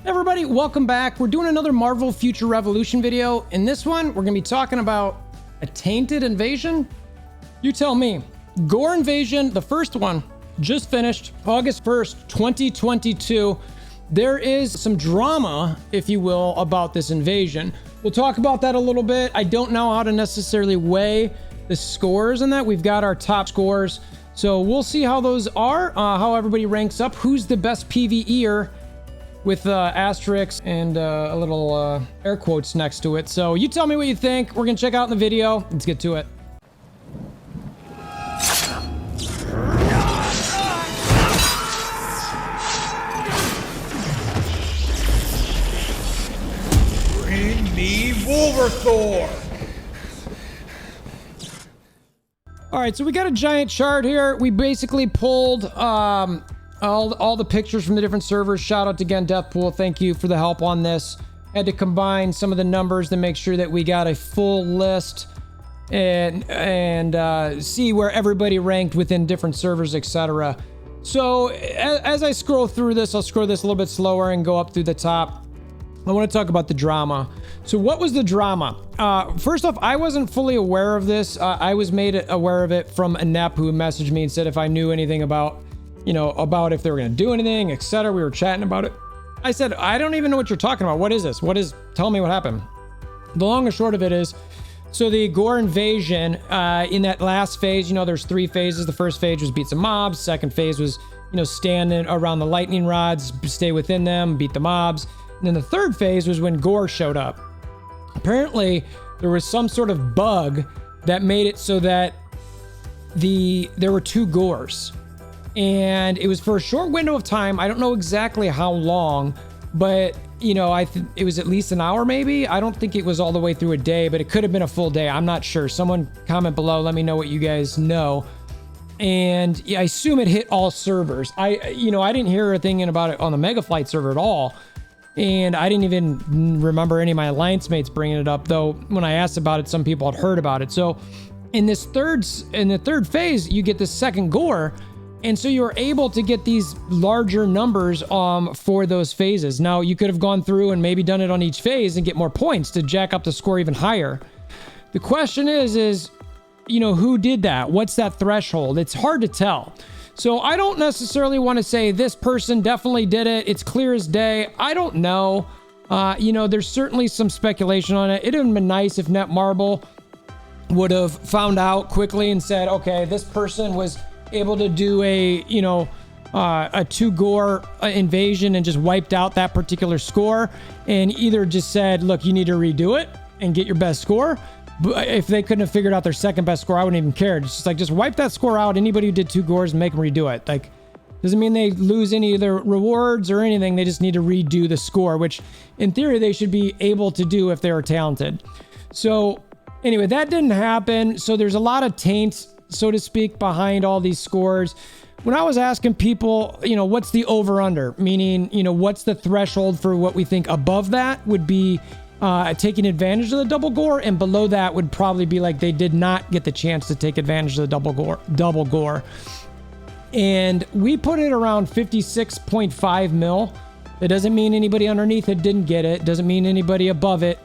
Everybody, welcome back. We're doing another Marvel Future Revolution video. In this one, we're gonna be talking about a tainted invasion. You tell me. Gorr Invasion, the first one, just finished August 1st, 2022. There is some drama, if you will, about this invasion. We'll talk about that a little bit. I don't know how to necessarily weigh the scores in that. We've got our top scores. So we'll see how those are, how everybody ranks up, who's the best PVEer, with asterisks and a little air quotes next to it. So you tell me what you think. We're gonna check out in the video. Let's get to it. Bring me WolverThor! All right, so we got a giant chart here. We basically pulled all the pictures from the different servers. Shout out to again Deathpool. Thank you for the help on this. Had to combine some of the numbers to make sure that we got a full list and see where everybody ranked within different servers, etc. So as I scroll through this, I'll scroll this a little bit slower and go up through the top. I want to talk about the drama. So what was the drama? First off, I wasn't fully aware of this. I was made aware of it from a Nep who messaged me and said if I knew anything about, about if they were going to do anything, etc. We were chatting about it. I said, I don't even know what you're talking about. What is this? Tell me what happened. The long and short of it is, so the Gorr Invasion, in that last phase, there's 3 phases. The first phase was beat some mobs. Second phase was, stand around the lightning rods, stay within them, beat the mobs. And then the third phase was when Gorr showed up. Apparently, there was some sort of bug that made it so that there were 2 Gorrs. And it was for a short window of time. I don't know exactly how long, but it was at least an hour maybe. I don't think it was all the way through a day, but it could have been a full day. I'm not sure. Someone comment below. Let me know what you guys know. And yeah, I assume it hit all servers. I didn't hear a thing about it on the Mega Flight server at all. And I didn't even remember any of my alliance mates bringing it up, though when I asked about it, some people had heard about it. So in the third phase, you get the second Gorr. And so you're able to get these larger numbers for those phases. Now, you could have gone through and maybe done it on each phase and get more points to jack up the score even higher. The question is, who did that? What's that threshold? It's hard to tell. So I don't necessarily want to say this person definitely did it. It's clear as day. I don't know. There's certainly some speculation on it. It would have been nice if Netmarble would have found out quickly and said, okay, this person was able to do a 2 Gorr invasion and just wiped out that particular score, and either just said, look, you need to redo it and get your best score. But if they couldn't have figured out their second best score, I wouldn't even care. It's just like, just wipe that score out. Anybody who did 2 Gorrs, make them redo it. Like, doesn't mean they lose any of their rewards or anything. They just need to redo the score, which in theory they should be able to do if they were talented. So anyway, that didn't happen. So there's a lot of taint, so to speak, behind all these scores. When I was asking people, what's the over under, meaning, what's the threshold for what we think above that would be taking advantage of the double Gorr, and below that would probably be like they did not get the chance to take advantage of the double Gorr. And we put it around 56.5 mil. It doesn't mean anybody underneath it didn't get it. Doesn't mean anybody above it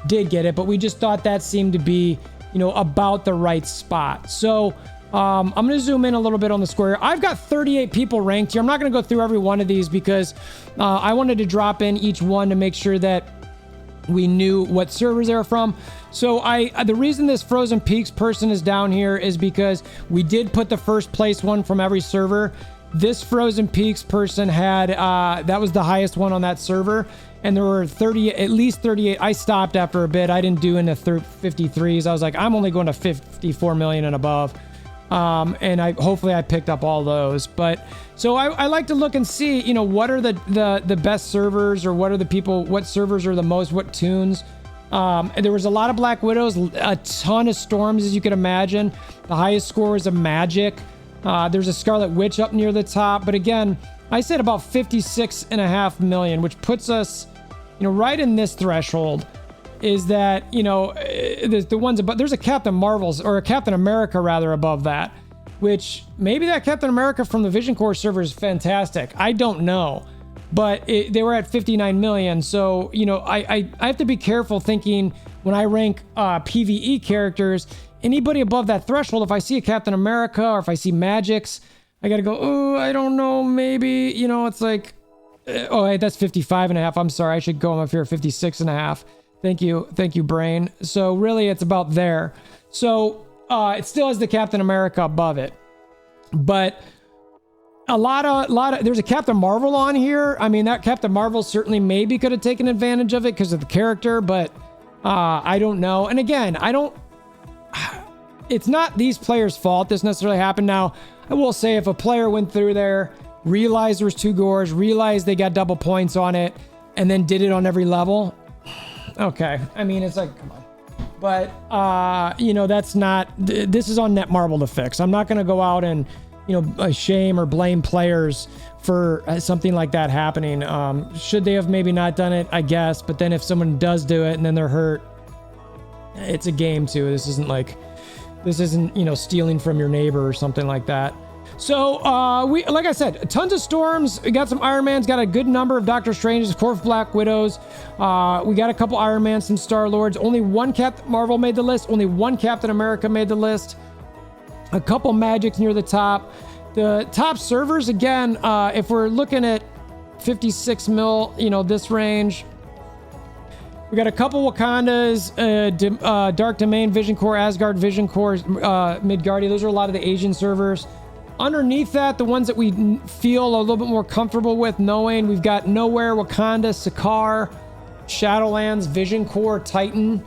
did get it, but we just thought that seemed to be, about the right spot. So I'm going to zoom in a little bit on the score here. I've got 38 people ranked here. I'm not going to go through every one of these because I wanted to drop in each one to make sure that we knew what servers they were from. So the reason this Frozen Peaks person is down here is because we did put the first place one from every server. This Frozen Peaks person had, that was the highest one on that server. And there were at least 38. I stopped after a bit. I didn't do into 53s. I was like, I'm only going to 54 million and above. And hopefully I picked up all those. But so I like to look and see, what are the best servers, or what servers are the most, what tunes. There was a lot of Black Widows, a ton of Storms, as you can imagine. The highest score was a Magic. There's a Scarlet Witch up near the top. But again, I said about 56.5 million, which puts us, right in this threshold. Is that, the ones above, there's a Captain Marvel's, or a Captain America rather, above that, which maybe that Captain America from the Vision Corps server is fantastic. I don't know. but they were at 59 million. So, you know, I have to be careful thinking when I rank PVE characters, anybody above that threshold, if I see a Captain America or if I see Magics, I got to go, oh, I don't know, maybe, you know, it's like, oh, hey, that's 55 and a half. I'm sorry. I should go up here 56 and a half. Thank you. Thank you, brain. So really it's about there. So it still has the Captain America above it, but a lot of, there's a Captain Marvel on here. I mean, that Captain Marvel certainly maybe could have taken advantage of it because of the character, but I don't know. And again, it's not these players' fault this necessarily happened. Now, I will say if a player went through there, realized there was 2 Gorrs, realized they got double points on it, and then did it on every level, okay. I mean, it's like, come on. But, you know, that's not, this is on Netmarble to fix. I'm not going to go out and, you know, shame or blame players for something like that happening. Should they have maybe not done it? I guess. But then if someone does do it and then they're hurt, it's a game too. This isn't, you know, stealing from your neighbor or something like that. So, like I said, tons of storms. We got some Iron Mans, got a good number of Doctor Stranges, of course, Black Widows. We got a couple Iron Mans, some Star Lords. Only one Captain Marvel made the list. Only one Captain America made the list. A couple Magics near the top. The top servers, again, if we're looking at 56 mil, you know, this range, we got a couple Wakandas, Dark Domain, Vision Core, Asgard, Vision Core, Midgardia. Those are a lot of the Asian servers. Underneath that, the ones that we feel a little bit more comfortable with knowing, we've got Nowhere, Wakanda, Sakaar, Shadowlands, Vision Core, Titan.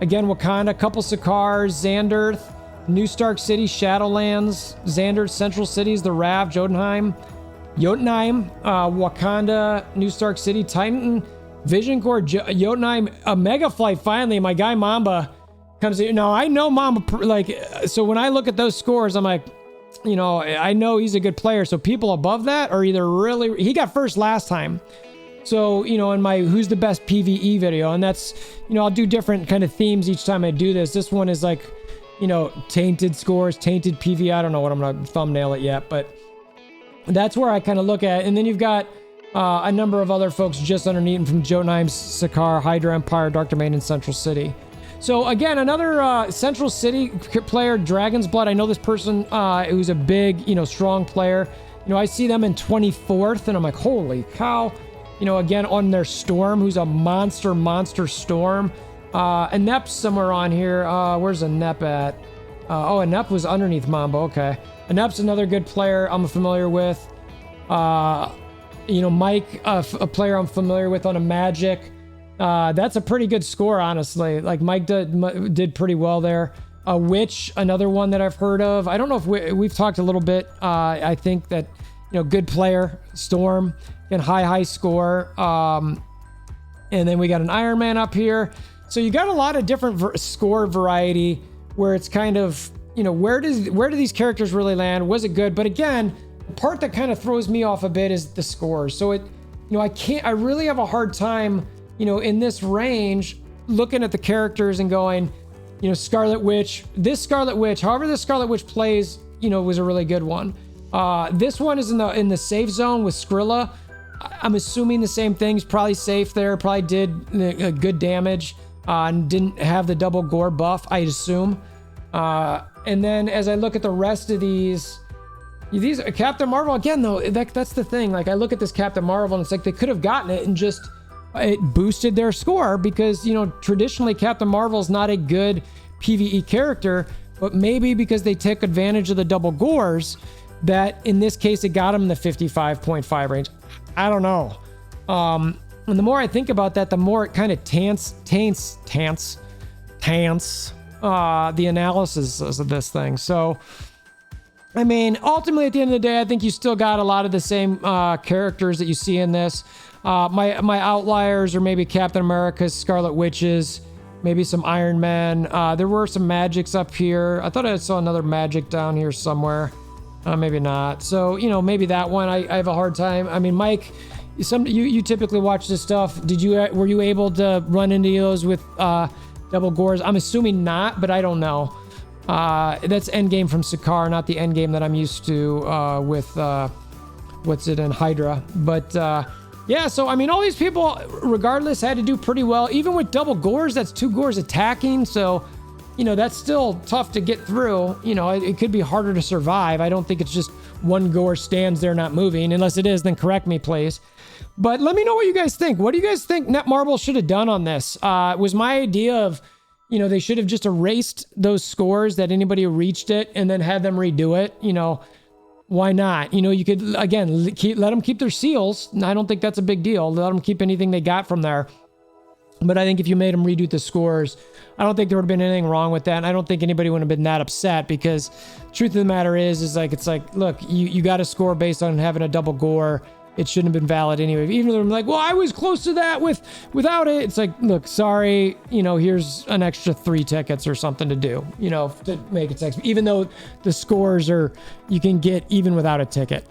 Again, Wakanda, couple Sakaars, Xanderth, New Stark City, Shadowlands, Xanderth, Central Cities, the Rav, Jotunheim, Wakanda, New Stark City, Titan, Vision Core, Jotunheim, a Mega Flight finally. My guy Mamba comes in. Now, I know Mamba, like, so when I look at those scores, I'm like, you know, I know he's a good player. So people above that are either really, he got first last time. So, you know, in my who's the best PVE video, and that's, you know, I'll do different kind of themes each time I do this. This one is like, you know, tainted scores, tainted PVE. I don't know what I'm going to thumbnail it yet, but that's where I kind of look at it. And then you've got a number of other folks just underneath him from Jotunheim, Sakaar, Hydra Empire, Dark Domain, and Central City. So again, another Central City player, Dragon's Blood. I know this person who's a big, you know, strong player. You know, I see them in 24th, and I'm like, holy cow. You know, again, on their Storm, who's a monster Storm. Anep's somewhere on here. Where's Anep at? Oh, Anep was underneath Mambo. Okay. Anep's another good player I'm familiar with. You know, Mike, a player I'm familiar with on a Magic. That's a pretty good score, honestly. Like Mike did pretty well there. Witch, another one that I've heard of. I don't know if we've talked a little bit. I think that, you know, good player. Storm, and high score. And then we got an Iron Man up here. So you got a lot of different score variety where it's kind of, you know, where do these characters really land? Was it good? But again, the part that kind of throws me off a bit is the scores. So it, you know, I really have a hard time, you know, in this range, looking at the characters and going, you know, Scarlet Witch, however this Scarlet Witch plays, you know, was a really good one. This one is in the safe zone with Skrilla. I'm assuming the same things, probably safe there, probably did good damage, and didn't have the double Gorr buff, I'd assume. And then as I look at the rest of these Captain Marvel, again, though, that's the thing. Like I look at this Captain Marvel and it's like they could have gotten it and just, it boosted their score because, you know, traditionally Captain Marvel is not a good PvE character, but maybe because they took advantage of the double Gorrs, that in this case it got them in the 55.5 range. I don't know. And the more I think about that, the more it kind of taints the analysis of this thing. So, I mean, ultimately at the end of the day, I think you still got a lot of the same characters that you see in this. My outliers are maybe Captain America's, Scarlet Witches, maybe some Iron Man. There were some Magics up here. I thought I saw another Magic down here somewhere. Maybe not. So, you know, maybe that one I have a hard time. I mean, Mike, you typically watch this stuff. Were you able to run into those with double Gorrs? I'm assuming not, but I don't know. That's endgame from Sakaar, not the endgame that I'm used to with what's it in Hydra. But yeah, so I mean, all these people, regardless, had to do pretty well. Even with double Gorrs, that's 2 Gorrs attacking. So, you know, that's still tough to get through. You know, it could be harder to survive. I don't think it's just 1 Gorr stands there not moving. Unless it is, then correct me, please. But let me know what you guys think. What do you guys think Netmarble should have done on this? Was my idea of, you know, they should have just erased those scores that anybody who reached it and then had them redo it. You know, why not? You know, you could, again, let them keep their seals. I don't think that's a big deal. Let them keep anything they got from there. But I think if you made them redo the scores, I don't think there would have been anything wrong with that. And I don't think anybody would have been that upset, because truth of the matter is like, it's like, look, you got a score based on having a double Gorr. It shouldn't have been valid anyway. Even though I'm like, well, I was close to that without it. It's like, look, sorry, you know, here's an extra 3 tickets or something to do, you know, to make it sex. Even though the scores are, you can get even without a ticket.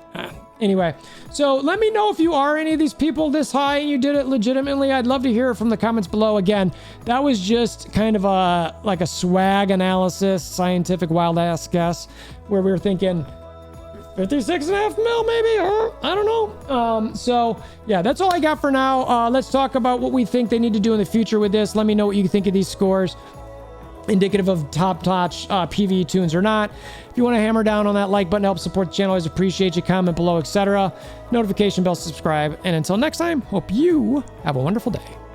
Anyway, so let me know if you are any of these people this high and you did it legitimately. I'd love to hear it from the comments below. Again, that was just kind of like a swag analysis, scientific wild ass guess, where we were thinking 56.5 mil maybe, or I don't know. So yeah, that's all I got for now. Let's talk about what we think they need to do in the future with this. Let me know what you think of these scores, indicative of top-notch PVE tunes or not. If you want to hammer down on that like button to help support the channel, I always appreciate you. Comment below, etc. Notification bell, subscribe, and until next time, hope you have a wonderful day.